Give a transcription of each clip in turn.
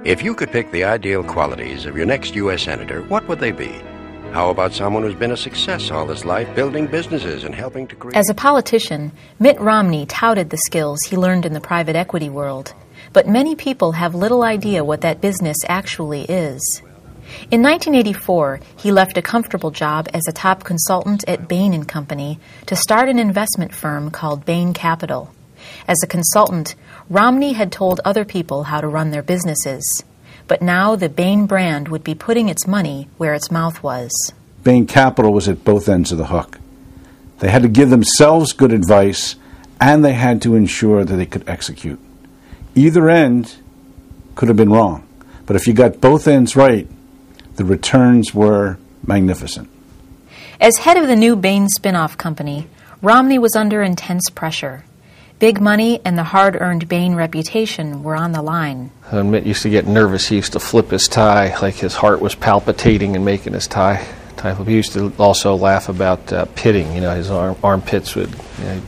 If you could pick the ideal qualities of your next U.S. Senator, what would they be? How about someone who's been a success all his life, building businesses and helping to create... As a politician, Mitt Romney touted the skills he learned in the private equity world. But many people have little idea what that business actually is. In 1984, he left a comfortable job as a top consultant at Bain & Company to start an investment firm called Bain Capital. As a consultant, Romney had told other people how to run their businesses. But now the Bain brand would be putting its money where its mouth was. Bain Capital was at both ends of the hook. They had to give themselves good advice, and they had to ensure that they could execute. Either end could have been wrong. But if you got both ends right, the returns were magnificent. As head of the new Bain spin-off company, Romney was under intense pressure. Big money and the hard-earned Bain reputation were on the line. Mitt used to get nervous. He used to flip his tie like his heart was palpitating and making his tie flip. He used to also laugh about pitting. You know, his armpits would,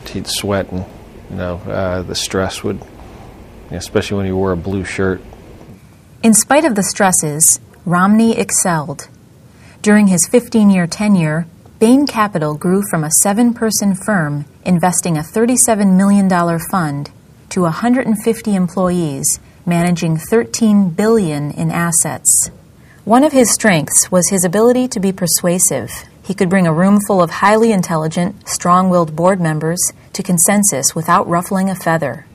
he'd sweat, and the stress would, especially when he wore a blue shirt. In spite of the stresses, Romney excelled. During his 15-year tenure, Bain Capital grew from a 7-person firm investing a $37 million fund to 150 employees managing $13 billion in assets. One of his strengths was his ability to be persuasive. He could bring a room full of highly intelligent, strong-willed board members to consensus without ruffling a feather.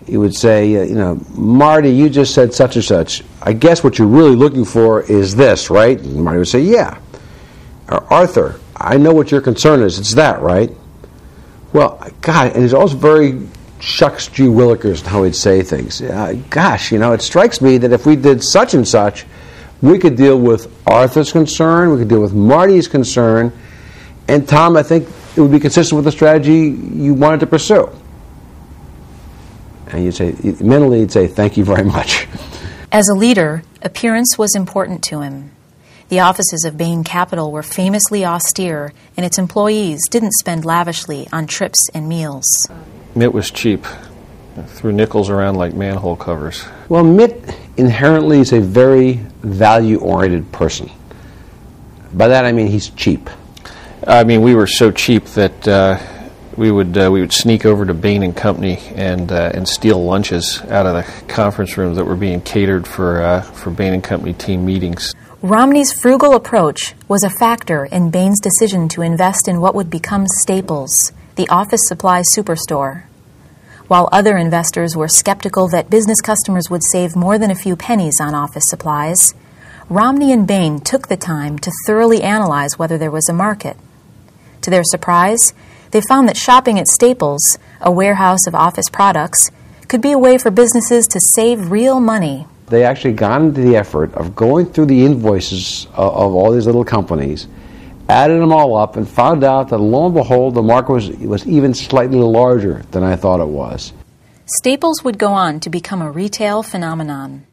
He would say, Marty, you just said such and such. I guess what you're really looking for is this, right? And Marty would say, yeah. Or, Arthur, I know what your concern is. It's that, right? Well, God, and he's also very shucks G. Willikers in how he'd say things. Gosh, it strikes me that if we did such and such, we could deal with Arthur's concern, we could deal with Marty's concern, and Tom, I think it would be consistent with the strategy you wanted to pursue. And you'd say, mentally, you'd say, thank you very much. As a leader, appearance was important to him. The offices of Bain Capital were famously austere, and its employees didn't spend lavishly on trips and meals. Mitt was cheap. Threw nickels around like manhole covers. Well, Mitt inherently is a very value-oriented person. By that I mean he's cheap. I mean, we were so cheap that we would sneak over to Bain & Company and steal lunches out of the conference rooms that were being catered for Bain & Company team meetings. Romney's frugal approach was a factor in Bain's decision to invest in what would become Staples, the office supply superstore. While other investors were skeptical that business customers would save more than a few pennies on office supplies, Romney and Bain took the time to thoroughly analyze whether there was a market. To their surprise, they found that shopping at Staples, a warehouse of office products, could be a way for businesses to save real money. They actually got into the effort of going through the invoices of all these little companies, added them all up, and found out that, lo and behold, the market was even slightly larger than I thought it was. Staples would go on to become a retail phenomenon.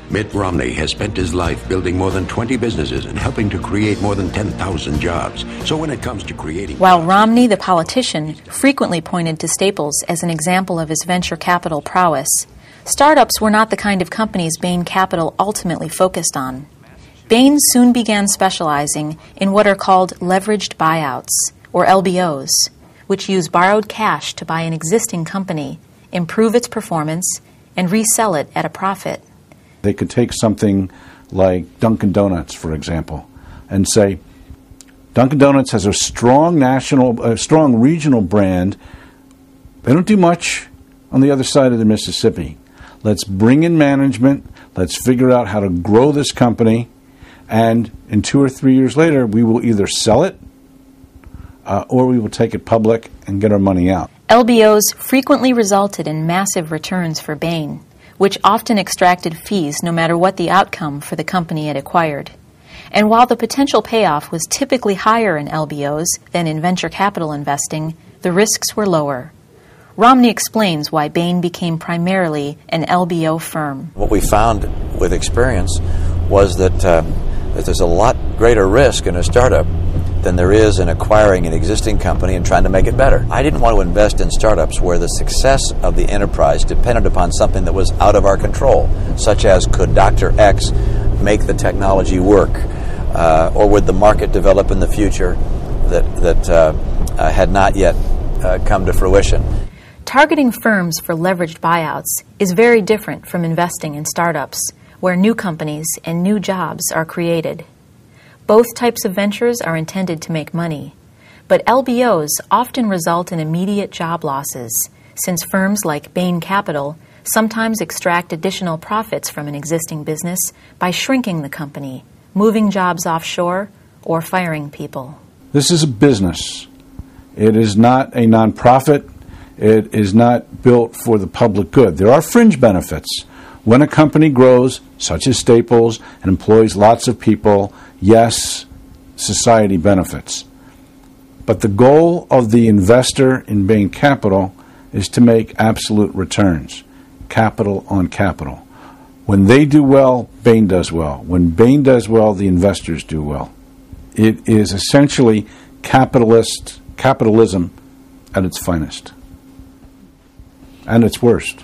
Mitt Romney has spent his life building more than 20 businesses and helping to create more than 10,000 jobs. So when it comes to creating... While Romney, the politician, frequently pointed to Staples as an example of his venture capital prowess, startups were not the kind of companies Bain Capital ultimately focused on. Bain soon began specializing in what are called leveraged buyouts, or LBOs, which use borrowed cash to buy an existing company, improve its performance, and resell it at a profit. They could take something like Dunkin' Donuts, for example, and say, Dunkin' Donuts has a strong regional brand. They don't do much on the other side of the Mississippi. Let's bring in management. Let's figure out how to grow this company. And in 2 or 3 years later, we will either sell it or we will take it public and get our money out. LBOs frequently resulted in massive returns for Bain, which often extracted fees no matter what the outcome for the company it acquired. And while the potential payoff was typically higher in LBOs than in venture capital investing, the risks were lower. Romney explains why Bain became primarily an LBO firm. What we found with experience was that there's a lot greater risk in a startup than there is in acquiring an existing company and trying to make it better. I didn't want to invest in startups where the success of the enterprise depended upon something that was out of our control, such as could Dr. X make the technology work, or would the market develop in the future that had not yet come to fruition. Targeting firms for leveraged buyouts is very different from investing in startups, where new companies and new jobs are created. Both types of ventures are intended to make money, but LBOs often result in immediate job losses, since firms like Bain Capital sometimes extract additional profits from an existing business by shrinking the company, moving jobs offshore, or firing people. This is a business. It is not a nonprofit. It is not built for the public good. There are fringe benefits. When a company grows, such as Staples, and employs lots of people, yes, society benefits. But the goal of the investor in Bain Capital is to make absolute returns, capital on capital. When they do well, Bain does well. When Bain does well, the investors do well. It is essentially capitalism at its finest and its worst.